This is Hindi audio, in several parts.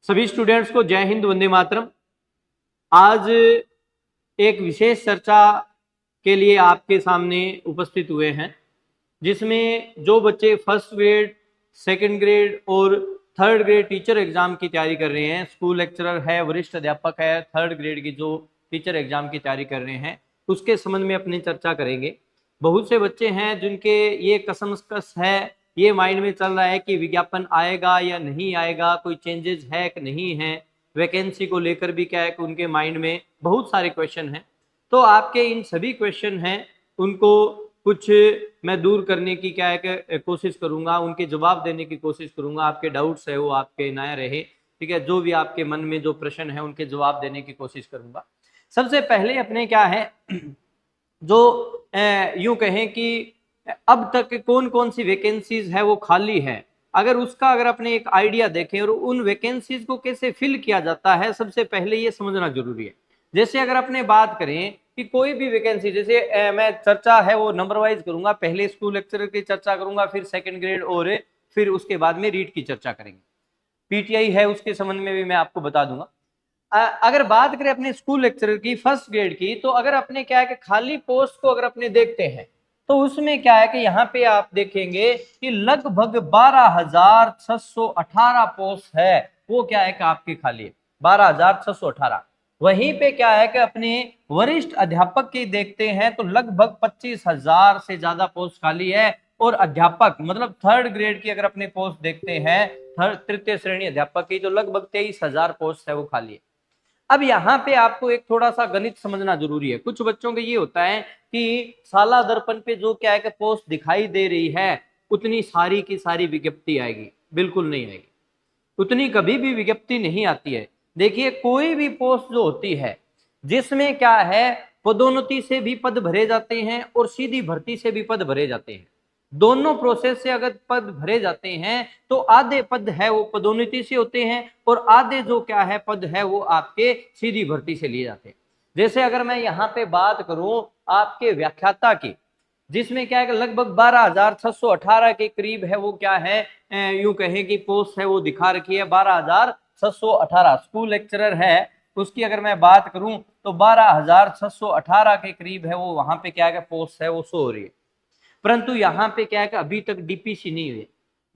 सभी स्टूडेंट्स को जय हिंद, वंदे मातरम। आज एक विशेष चर्चा के लिए आपके सामने उपस्थित हुए हैं, जिसमें जो बच्चे फर्स्ट ग्रेड, सेकंड ग्रेड और थर्ड ग्रेड टीचर एग्जाम की तैयारी कर रहे हैं, स्कूल लेक्चरर है, वरिष्ठ अध्यापक है, थर्ड ग्रेड की जो टीचर एग्जाम की तैयारी कर रहे हैं, उसके संबंध में अपनी चर्चा करेंगे। बहुत से बच्चे हैं जिनके ये कसमकस है, ये माइंड में चल रहा है कि विज्ञापन आएगा या नहीं आएगा, कोई चेंजेस है कि नहीं है, वैकेंसी को लेकर भी क्या है कि उनके माइंड में बहुत सारे क्वेश्चन हैं। तो आपके इन सभी क्वेश्चन हैं, उनको कुछ मैं दूर करने की क्या है कि कोशिश करूंगा, उनके जवाब देने की कोशिश करूंगा। आपके डाउट्स है वो आपके ना रहे, ठीक है। जो भी आपके मन में जो प्रश्न है उनके जवाब देने की कोशिश करूंगा। सबसे पहले अपने क्या है जो यूं कहें कि अब तक कौन कौन सी वैकेंसीज है वो खाली है, अगर अपने एक आइडिया देखें और उन वैकेंसीज को कैसे फिल किया जाता है, सबसे पहले ये समझना जरूरी है। जैसे अगर अपने बात करें कि कोई भी वैकेंसी, जैसे मैं चर्चा है वो नंबर वाइज करूंगा, पहले स्कूल लेक्चरर की चर्चा करूंगा, फिर सेकंड ग्रेड और फिर उसके बाद में रीट की चर्चा करेंगे। पीटीआई है उसके संबंध में भी मैं आपको बता दूंगा। अगर बात करें अपने स्कूल लेक्चरर की फर्स्ट ग्रेड की, तो अगर अपने क्या है कि खाली पोस्ट को अगर अपने देखते हैं तो उसमें क्या है कि यहाँ पे आप देखेंगे कि लगभग 12,618 पोस्ट है, वो क्या है कि आपकी खाली है 12,618। वहीं पे क्या है कि अपने वरिष्ठ अध्यापक की देखते हैं तो लगभग 25,000 से ज्यादा पोस्ट खाली है। और अध्यापक मतलब थर्ड ग्रेड की अगर अपने पोस्ट देखते हैं, थर्ड तृतीय श्रेणी अध्यापक की, तो लगभग 23,000 पोस्ट है वो खाली है। अब यहाँ पे आपको एक थोड़ा सा गणित समझना जरूरी है। कुछ बच्चों के ये होता है कि साला दर्पण पे जो क्या है कि पोस्ट दिखाई दे रही है उतनी सारी की सारी विज्ञप्ति आएगी, बिल्कुल नहीं आएगी, उतनी कभी भी विज्ञप्ति नहीं आती है। देखिए कोई भी पोस्ट जो होती है जिसमें क्या है पदोन्नति से भी पद भरे जाते हैं और सीधी भर्ती से भी पद भरे जाते हैं, दोनों प्रोसेस से अगर पद भरे जाते हैं तो आधे पद है वो पदोन्नति से होते हैं और आधे जो क्या है पद है वो आपके सीधी भर्ती से लिए जाते हैं। जैसे अगर मैं यहाँ पे बात करूं आपके व्याख्याता की, जिसमें क्या है कि लगभग 12,618 के करीब है वो क्या है यूं कहें कि पोस्ट है वो दिखा रखी है 12,618। स्कूल लेक्चरर है उसकी अगर मैं बात करूं तो 12,618 के करीब है वो वहां पे क्या है पोस्ट है वो शो हो रही है। परंतु यहाँ पे क्या है कि अभी तक डीपीसी नहीं हुई।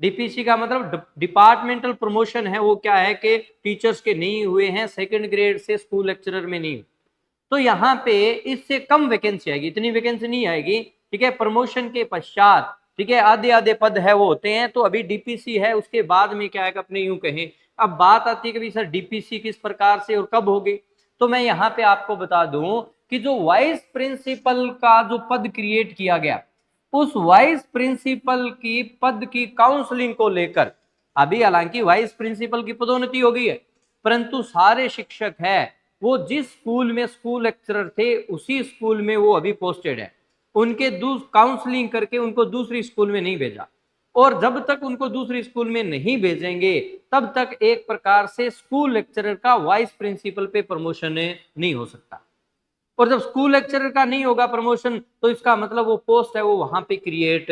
डीपीसी का मतलब डिपार्टमेंटल प्रमोशन है वो क्या है कि टीचर्स के नहीं हुए हैं, सेकंड ग्रेड से स्कूल लेक्चरर में नहीं। तो यहाँ पे इससे कम वैकेंसी आएगी, इतनी वैकेंसी नहीं आएगी, ठीक है। प्रमोशन के पश्चात ठीक है आधे आधे पद है वो होते हैं। तो अभी डीपीसी है, उसके बाद में क्या है कि अपने यूं कहें, अब बात आती है कि सर डीपीसी किस प्रकार से और कब होगी। तो मैं यहाँ पे आपको बता दूं कि जो वाइस प्रिंसिपल का जो पद क्रिएट किया गया, उस वाइस प्रिंसिपल की पद की काउंसलिंग को लेकर अभी हालांकि वाइस प्रिंसिपल की पदोन्नति हो गई है, परंतु सारे शिक्षक है वो जिस स्कूल में स्कूल लेक्चरर थे उसी स्कूल में वो अभी पोस्टेड है, उनके काउंसलिंग करके उनको दूसरी स्कूल में नहीं भेजा। और जब तक उनको दूसरी स्कूल में नहीं भेजेंगे तब तक एक प्रकार से स्कूल लेक्चरर का वाइस प्रिंसिपल पे प्रमोशन नहीं हो सकता। और जब स्कूल लेक्चरर का नहीं होगा प्रमोशन तो इसका मतलब वो पोस्ट है वो वहां पे क्रिएट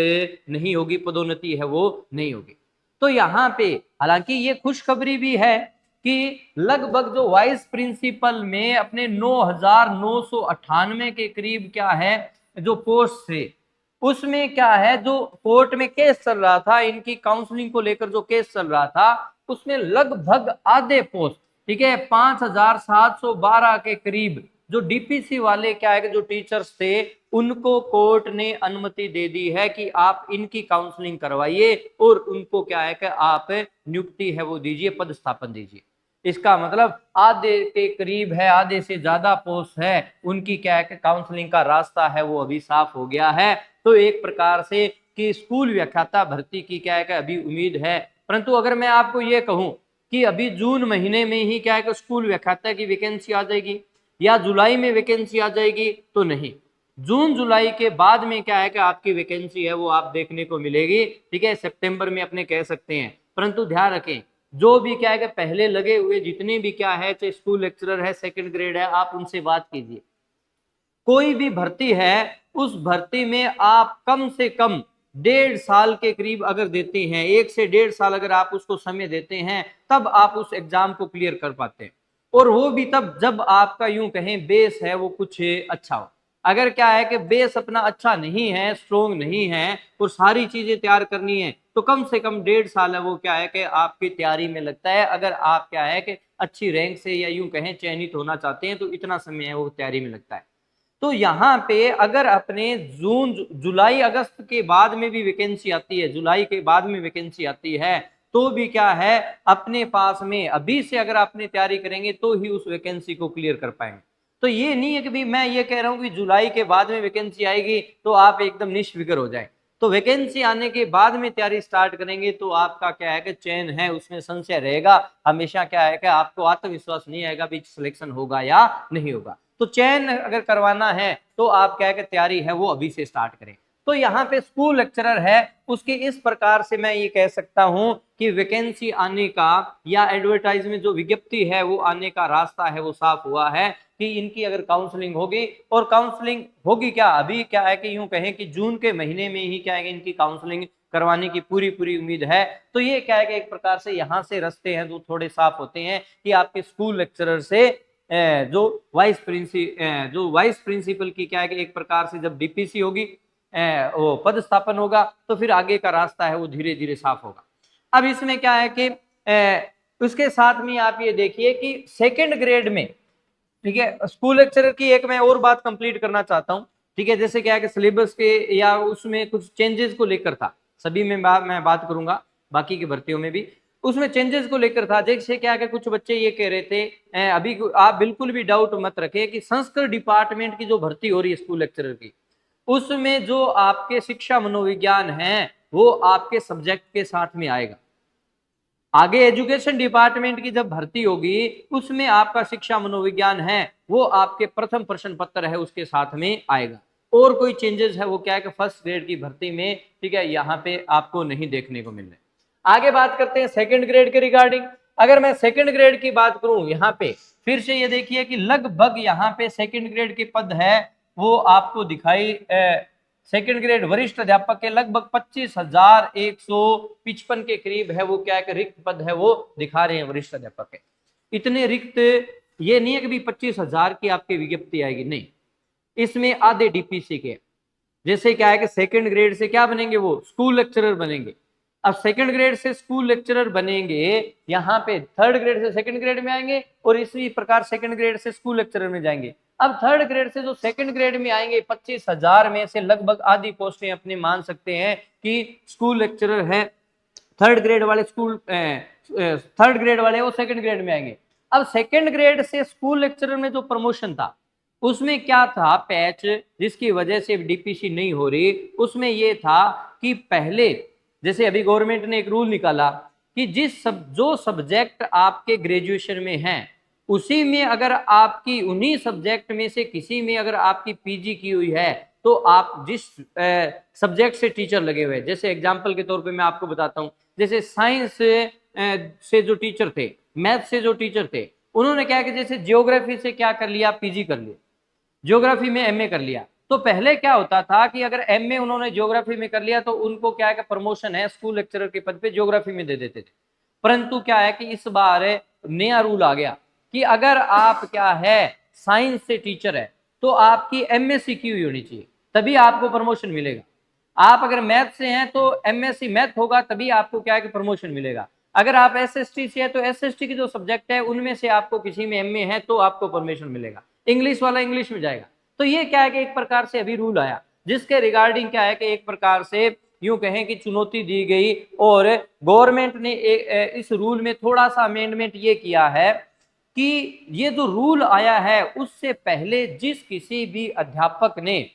नहीं होगी, पदोन्नति है वो नहीं होगी। तो यहाँ पे हालांकि ये खुशखबरी भी है कि लगभग जो वाइस प्रिंसिपल में अपने 9,998 के करीब क्या है जो पोस्ट थे, उसमें क्या है जो कोर्ट में केस चल रहा था, इनकी काउंसलिंग को लेकर जो केस चल रहा था, उसमें लगभग आधे पोस्ट ठीक है 5,712 के करीब जो डीपीसी वाले क्या है कि जो टीचर्स थे उनको कोर्ट ने अनुमति दे दी है कि आप इनकी काउंसलिंग करवाइए और उनको क्या है कि आप नियुक्ति है वो दीजिए, पदस्थापन दीजिए। इसका मतलब आधे के करीब है, आधे से ज्यादा पोस्ट है उनकी क्या है कि काउंसलिंग का रास्ता है वो अभी साफ हो गया है। तो एक प्रकार से कि स्कूल व्याख्याता भर्ती की क्या है कि अभी उम्मीद है। परंतु अगर मैं आपको ये कहूं कि अभी जून महीने में ही क्या है कि स्कूल व्याख्याता की वैकेंसी आ जाएगी या जुलाई में वैकेंसी आ जाएगी, तो नहीं, जून जुलाई के बाद में क्या है कि आपकी वैकेंसी है वो आप देखने को मिलेगी, ठीक है। सितंबर में अपने कह सकते हैं, परंतु ध्यान रखें जो भी क्या है कि पहले लगे हुए जितने भी क्या है चाहे स्कूल लेक्चरर है, सेकंड ग्रेड है, आप उनसे बात कीजिए। कोई भी भर्ती है उस भर्ती में आप कम से कम 1.5 साल के करीब अगर देते हैं, 1 से 1.5 साल अगर आप उसको समय देते हैं, तब आप उस एग्जाम को क्लियर कर पाते हैं। और वो भी तब जब आपका यूं कहें बेस है वो कुछ अच्छा हो। अगर क्या है कि बेस अपना अच्छा नहीं है, स्ट्रोंग नहीं है और सारी चीजें तैयार करनी है, तो कम से कम 1.5 साल है वो क्या है कि आपकी तैयारी में लगता है। अगर आप क्या है कि अच्छी रैंक से या यूं कहें चयनित होना चाहते हैं, तो इतना समय है वो तैयारी में लगता है। तो यहाँ पे अगर अपने जून जुलाई अगस्त के बाद में भी वैकेंसी आती है, जुलाई के बाद में वैकेंसी आती है, तो भी क्या है अपने पास में अभी से अगर आपने तैयारी करेंगे तो ही उस वैकेंसी को क्लियर कर पाएंगे। तो ये नहीं है कि भाई मैं ये कह रहा हूं कि जुलाई के बाद में वैकेंसी आएगी तो आप एकदम निश्फिक्र हो जाए। तो वैकेंसी आने के बाद में तैयारी स्टार्ट करेंगे तो आपका क्या है कि चयन है उसमें संशय रहेगा। हमेशा क्या है कि आपको आत्मविश्वास नहीं आएगा भी सिलेक्शन होगा या नहीं होगा। तो चयन अगर करवाना है तो आप क्या है कि तैयारी है वो अभी से स्टार्ट करें। तो यहाँ पे स्कूल लेक्चरर है उसके इस प्रकार से मैं ये कह सकता हूं कि वैकेंसी आने का या एडवर्टाइजमेंट जो विज्ञप्ति है वो आने का रास्ता है वो साफ हुआ है कि इनकी अगर काउंसलिंग होगी। और काउंसलिंग होगी क्या, अभी क्या है कि यूं कहें कि जून के महीने में ही क्या है कि इनकी काउंसलिंग करवाने की पूरी पूरी उम्मीद है। तो ये क्या है कि एक प्रकार से यहाँ से रास्ते हैं जो थोड़े साफ होते हैं कि आपके स्कूल लेक्चरर से जो वाइस प्रिंसिपल की क्या है कि एक प्रकार से जब डीपीसी होगी वो पद स्थापन होगा तो फिर आगे का रास्ता है वो धीरे धीरे साफ होगा। अब इसमें क्या है कि उसके साथ में आप ये देखिए कि सेकंड ग्रेड में, ठीक है, स्कूल लेक्चरर की एक मैं और बात कंप्लीट करना चाहता हूं। ठीक है, जैसे क्या है कि सिलेबस के या उसमें कुछ चेंजेस को लेकर था, सभी में मैं बात करूंगा, बाकी की भर्तियों में भी उसमें चेंजेस को लेकर था। जैसे क्या है कि कुछ बच्चे ये कह रहे थे, अभी आप बिल्कुल भी डाउट मत रखें कि संस्कृत डिपार्टमेंट की जो भर्ती हो रही है स्कूल लेक्चरर की, उसमें जो आपके शिक्षा मनोविज्ञान है वो आपके सब्जेक्ट के साथ में आएगा। आगे एजुकेशन डिपार्टमेंट की जब भर्ती होगी उसमें आपका शिक्षा मनोविज्ञान है वो आपके प्रथम प्रश्न पत्र है उसके साथ में आएगा। और कोई चेंजेस है वो क्या है कि फर्स्ट ग्रेड की भर्ती में, ठीक है, यहाँ पे आपको नहीं देखने को मिल रहे। आगे बात करते हैं सेकंड ग्रेड के रिगार्डिंग। अगर मैं सेकंड ग्रेड की बात करूं यहाँ पे फिर से ये देखिए कि लगभग यहाँ पे सेकंड ग्रेड के पद है वो आपको दिखाई सेकंड ग्रेड वरिष्ठ अध्यापक के लगभग 25,155 के करीब है वो क्या है कि रिक्त पद है वो दिखा रहे हैं वरिष्ठ अध्यापक के। इतने रिक्त ये नहीं है कि 25,000 की आपकी विज्ञप्ति आएगी, नहीं, इसमें आधे डीपीसी के। जैसे क्या है कि सेकंड ग्रेड से क्या बनेंगे वो स्कूल लेक्चरर बनेंगे। अब सेकंड ग्रेड से स्कूल लेक्चरर बनेंगे, यहाँ पे थर्ड ग्रेड से सेकंड ग्रेड में आएंगे और इसी प्रकार सेकंड ग्रेड से स्कूल लेक्चरर में जाएंगे। अब थर्ड ग्रेड से जो सेकंड ग्रेड में आएंगे 25,000 में से लगभग आधी पोस्टें अपने मान सकते हैं कि स्कूल लेक्चरर है। थर्ड ग्रेड वाले थर्ड ग्रेड वाले वो सेकंड ग्रेड में आएंगे। अब सेकंड ग्रेड से स्कूल लेक्चरर में जो प्रमोशन था उसमें क्या था पैच जिसकी वजह से डीपीसी नहीं हो रही, उसमें यह था कि पहले जैसे अभी गवर्नमेंट ने एक रूल निकाला कि जो सब्जेक्ट आपके ग्रेजुएशन में हैं उसी में अगर आपकी उन्हीं सब्जेक्ट में से किसी में अगर आपकी पीजी की हुई है तो आप जिस सब्जेक्ट से टीचर लगे हुए, जैसे एग्जांपल के तौर पे मैं आपको बताता हूं, जैसे साइंस से जो टीचर थे, मैथ से जो टीचर थे, उन्होंने क्या कि जैसे ज्योग्राफी से क्या कर लिया, पीजी कर लिया, ज्योग्राफी में एमए कर लिया। तो पहले क्या होता था कि अगर एमए उन्होंने ज्योग्राफी में कर लिया तो उनको क्या है कि प्रमोशन है स्कूल लेक्चरर के पद पे ज्योग्राफी में दे देते थे। परंतु क्या है कि इस बार नया रूल आ गया कि अगर आप क्या है साइंस से टीचर है तो आपकी एमएससी की हुई होनी चाहिए तभी आपको प्रमोशन मिलेगा। आप अगर मैथ से हैं तो एमएससी मैथ होगा तभी आपको क्या है कि प्रमोशन मिलेगा। अगर आप एसएसटी से है तो एसएसटी की जो सब्जेक्ट है उनमें से आपको किसी में एमए है तो आपको प्रमोशन मिलेगा। इंग्लिश वाला इंग्लिश में जाएगा। तो ये क्या है कि एक प्रकार से अभी रूल आया जिसके रिगार्डिंग क्या है कि एक प्रकार से यूं कहें कि चुनौती दी गई और गवर्नमेंट ने इस रूल में थोड़ा सा अमेंडमेंट ये किया है कि ये जो रूल आया है उससे पहले जिस किसी भी अध्यापक ने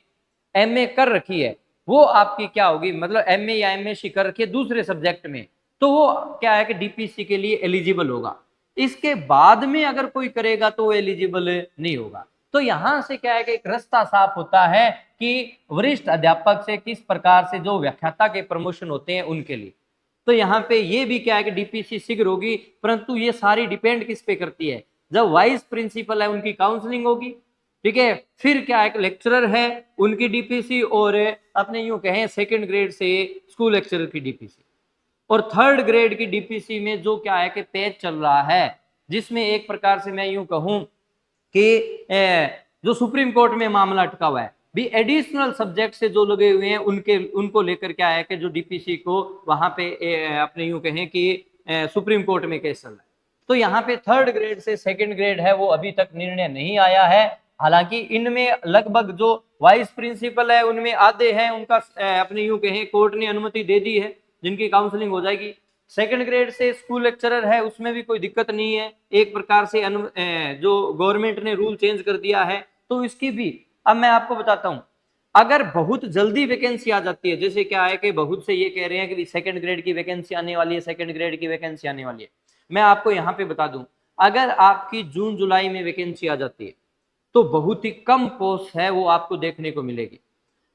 एमए कर रखी है वो आपकी क्या होगी, मतलब एमए या एमएससी कर रखी है दूसरे सब्जेक्ट में, तो वो क्या है कि डीपीसी के लिए एलिजिबल होगा। इसके बाद में अगर कोई करेगा तो वो एलिजिबल नहीं होगा। तो यहां से क्या है कि एक रास्ता साफ होता है कि वरिष्ठ अध्यापक से किस प्रकार से जो व्याख्याता के प्रमोशन होते हैं उनके लिए। तो यहाँ पे ये भी क्या है कि डीपीसी शीघ्र होगी, परंतु ये सारी डिपेंड किस पे करती है, जब वाइस प्रिंसिपल है उनकी काउंसलिंग होगी, ठीक है। फिर क्या एक लेक्चरर है उनकी डीपीसी, और अपने यूं कहें सेकंड ग्रेड से स्कूल लेक्चरर की डीपीसी, और थर्ड ग्रेड की डीपीसी में जो क्या है कि पेज चल रहा है, जिसमें एक प्रकार से मैं यूं कहूं कि जो सुप्रीम कोर्ट में मामला अटका हुआ है, भी एडिशनल सब्जेक्ट से जो लगे हुए हैं उनको लेकर क्या है कि जो डीपीसी को वहां पे अपने यूं कहें कि सुप्रीम कोर्ट में केस चल रहा है। तो यहाँ पे थर्ड ग्रेड से सेकंड ग्रेड है वो अभी तक निर्णय नहीं आया है। हालांकि इनमें लगभग जो वाइस प्रिंसिपल है उनमें आधे हैं, उनका अपने यूं कहें कोर्ट ने अनुमति दे दी है, जिनकी काउंसलिंग हो जाएगी। सेकंड ग्रेड से स्कूल लेक्चरर है उसमें भी कोई दिक्कत नहीं है, एक प्रकार से जो गवर्नमेंट ने रूल चेंज कर दिया है तो इसकी भी। अब मैं आपको बताता हूं, अगर बहुत जल्दी वैकेंसी आ जाती है, जैसे क्या है कि बहुत से ये कह रहे हैं कि सेकंड ग्रेड की वैकेंसी आने वाली है, सेकंड ग्रेड की वैकेंसी आने वाली है, मैं आपको यहाँ पे बता दूं, अगर आपकी जून जुलाई में वैकेंसी आ जाती है तो बहुत ही कम पोस्ट है वो आपको देखने को मिलेगी।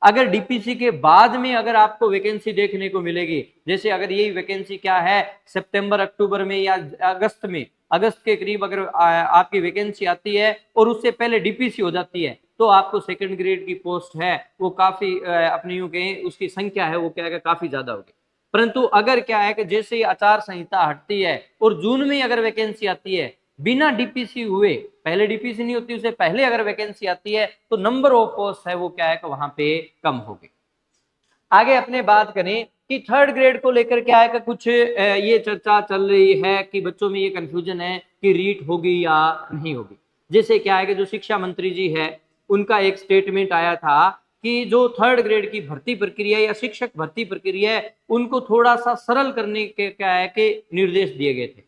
अगर डीपीसी के बाद में अगर आपको वैकेंसी देखने को मिलेगी, जैसे अगर यही वैकेंसी क्या है सितंबर अक्टूबर में या अगस्त में, अगस्त के करीब अगर आपकी वैकेंसी आती है और उससे पहले डीपीसी हो जाती है, तो आपको सेकंड ग्रेड की पोस्ट है वो काफी अपनी यूं कहें उसकी संख्या है वो क्या है काफी ज्यादा होगी। परंतु अगर क्या है कि जैसे ही आचार संहिता हटती है और जून में अगर वैकेंसी आती है बिना डीपीसी हुए, पहले डीपीसी नहीं होती उससे पहले अगर वैकेंसी आती है, तो नंबर ऑफ पोस्ट है वो क्या है कि वहां पे कम होगी। आगे अपने बात करें कि थर्ड ग्रेड को लेकर क्या है कि कुछ ये चर्चा चल रही है कि बच्चों में ये कंफ्यूजन है कि रीट होगी या नहीं होगी। जैसे क्या है कि जो शिक्षा मंत्री जी है उनका एक स्टेटमेंट आया था कि जो थर्ड ग्रेड की भर्ती प्रक्रिया या शिक्षक भर्ती प्रक्रिया है उनको थोड़ा सा सरल करने के क्या है कि निर्देश दिए गए थे।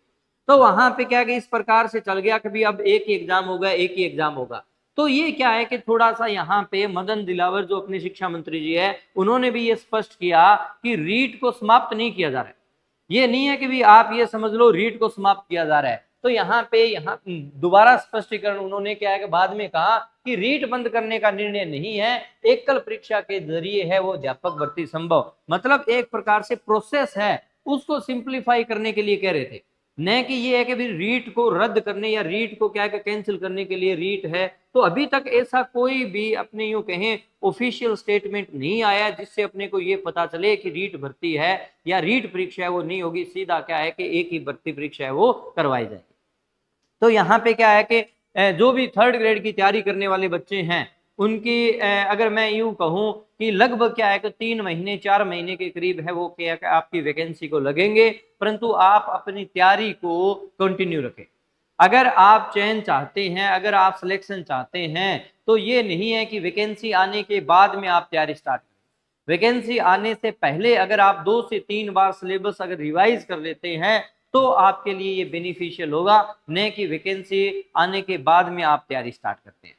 तो वहां पे क्या कि इस प्रकार से चल गया कि भी अब एक ही एग्जाम होगा, एक ही एग्जाम होगा। तो ये क्या है कि थोड़ा सा यहाँ पे मदन दिलावर जो अपने शिक्षा मंत्री जी है उन्होंने भी ये स्पष्ट किया कि रीट को समाप्त नहीं किया जा रहा है। ये नहीं है कि भी आप ये समझ लो रीट को समाप्त किया जा रहा है। तो यहाँ पे दोबारा स्पष्टीकरण उन्होंने क्या है कि बाद में कहा कि रीट बंद करने का निर्णय नहीं है, एकल परीक्षा के जरिए है वो अध्यापक भर्ती संभव, मतलब एक प्रकार से प्रोसेस है उसको सिंप्लीफाई करने के लिए कह रहे थे, न कि ये है कि भी रीट को रद्द करने या रीट को क्या है कैंसिल करने के लिए रीट है। तो अभी तक ऐसा कोई भी अपने यूं कहें ऑफिशियल स्टेटमेंट नहीं आया जिससे अपने को ये पता चले कि रीट भर्ती है या रीट परीक्षा है वो नहीं होगी, सीधा क्या है कि एक ही भर्ती परीक्षा है वो करवाई जाएगी। तो यहाँ पे क्या है कि जो भी थर्ड ग्रेड की तैयारी करने वाले बच्चे हैं उनकी अगर मैं यूं कहूं कि लगभग क्या है कि 3 महीने 4 महीने के करीब है वो क्या है आपकी वैकेंसी को लगेंगे, परंतु आप अपनी तैयारी को कंटिन्यू रखें। अगर आप चयन चाहते हैं, अगर आप सिलेक्शन चाहते हैं, तो ये नहीं है कि वैकेंसी आने के बाद में आप तैयारी स्टार्ट करें। वैकेंसी आने से पहले अगर आप 2 से 3 बार सिलेबस अगर रिवाइज कर लेते हैं तो आपके लिए ये बेनिफिशियल होगा, न कि वैकेंसी आने के बाद में आप तैयारी स्टार्ट करते हैं।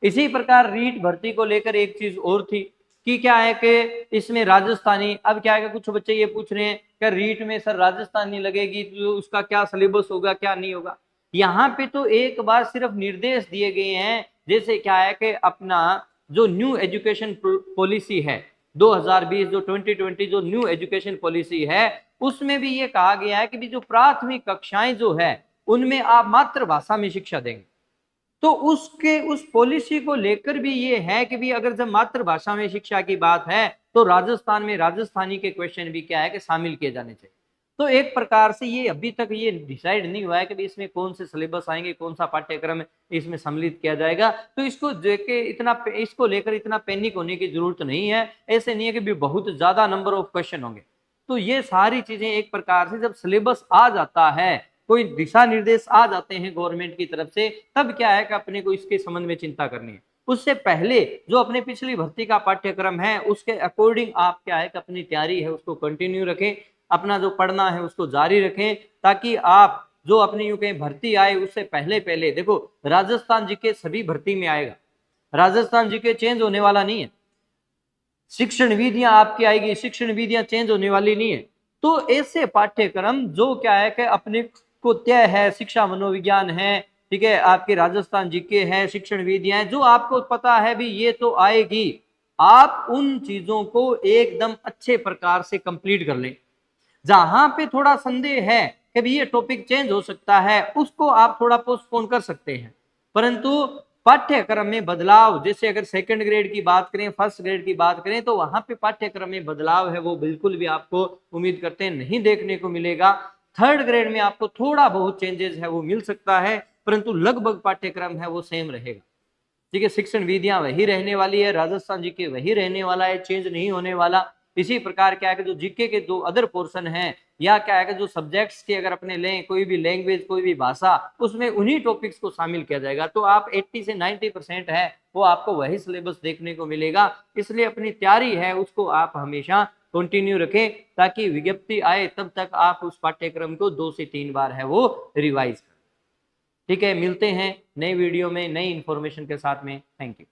इसी प्रकार रीट भर्ती को लेकर एक चीज और थी कि क्या है कि इसमें राजस्थानी, अब क्या है कि कुछ बच्चे ये पूछ रहे हैं कि रीट में सर राजस्थानी लगेगी तो उसका क्या सिलेबस होगा क्या नहीं होगा। यहाँ पे तो एक बार सिर्फ निर्देश दिए गए हैं, जैसे क्या है कि अपना जो न्यू एजुकेशन पॉलिसी है 2020 जो 2020 जो न्यू एजुकेशन पॉलिसी है उसमें भी ये कहा गया है कि भी जो प्राथमिक कक्षाएं जो है उनमें आप मातृभाषा में शिक्षा देंगे। तो उसके उस पॉलिसी को लेकर भी ये है कि भी अगर जब मातृभाषा में शिक्षा की बात है तो राजस्थान में राजस्थानी के क्वेश्चन भी क्या है कि शामिल किए जाने चाहिए। तो एक प्रकार से ये अभी तक ये डिसाइड नहीं हुआ है कि इसमें कौन से सिलेबस आएंगे, कौन सा पाठ्यक्रम इसमें सम्मिलित किया जाएगा। तो इसको देखे इतना इसको लेकर इतना पैनिक होने की जरूरत नहीं है। ऐसे नहीं है कि भी बहुत ज्यादा नंबर ऑफ क्वेश्चन होंगे। तो ये सारी चीजें एक प्रकार से जब सिलेबस आ जाता है, कोई दिशा निर्देश आ जाते हैं गवर्नमेंट की तरफ से, तब क्या है कि अपने को इसके संबंध में चिंता करनी है। उससे पहले जो अपने पिछली भर्ती का पाठ्यक्रम है उसके अकॉर्डिंग आप क्या है कि अपनी तैयारी है उसको कंटिन्यू रखें, अपना जो पढ़ना है उसको जारी रखें, ताकि आप जो अपनी यूं कहीं भर्ती आए उससे पहले पहले देखो राजस्थान जीके सभी भर्ती में आएगा, राजस्थान जीके चेंज होने वाला नहीं है। शिक्षण विधियां आपकी आएगी, शिक्षण विधियां चेंज होने वाली नहीं है। तो ऐसे पाठ्यक्रम जो क्या है कि अपने को तय है, शिक्षा मनोविज्ञान है, ठीक है, आपके राजस्थान जीके है, शिक्षण विधियां जो आपको पता है भी ये तो आएगी, आप उन चीजों को एकदम अच्छे प्रकार से कंप्लीट कर लें। जहां पे थोड़ा संदेह है कि भी ये टॉपिक चेंज हो सकता है उसको आप थोड़ा पोस्टपोन कर सकते हैं, परंतु पाठ्यक्रम में बदलाव, जैसे अगर सेकंड ग्रेड की बात करें, फर्स्ट ग्रेड की बात करें, तो वहां पे पाठ्यक्रम में बदलाव है वो बिल्कुल भी आपको उम्मीद करते हैं नहीं देखने को मिलेगा। थर्ड ग्रेड में आपको थोड़ा बहुत चेंजेस है वो मिल सकता है, परंतु लगभग पाठ्यक्रम है वो सेम रहेगा। ठीक है, शिक्षण विधियां वही रहने वाली है, राजस्थान जीके वही रहने वाला है, चेंज नहीं होने वाला। इसी प्रकार क्या है कि जो जीके के जो अदर पोर्शन है, या क्या है कि जो सब्जेक्ट्स के अगर अपने लें, कोई भी लैंग्वेज, कोई भी भाषा, उसमें उन्हीं टॉपिक्स को शामिल किया जाएगा। तो आप 80 से 90% है वो आपको वही सिलेबस देखने को मिलेगा। इसलिए अपनी तैयारी है उसको आप हमेशा कंटिन्यू रखें, ताकि विज्ञप्ति आए तब तक आप उस पाठ्यक्रम को 2 से 3 बार है वो रिवाइज करें। ठीक है, मिलते हैं नए वीडियो में नई इंफॉर्मेशन के साथ में। Thank you.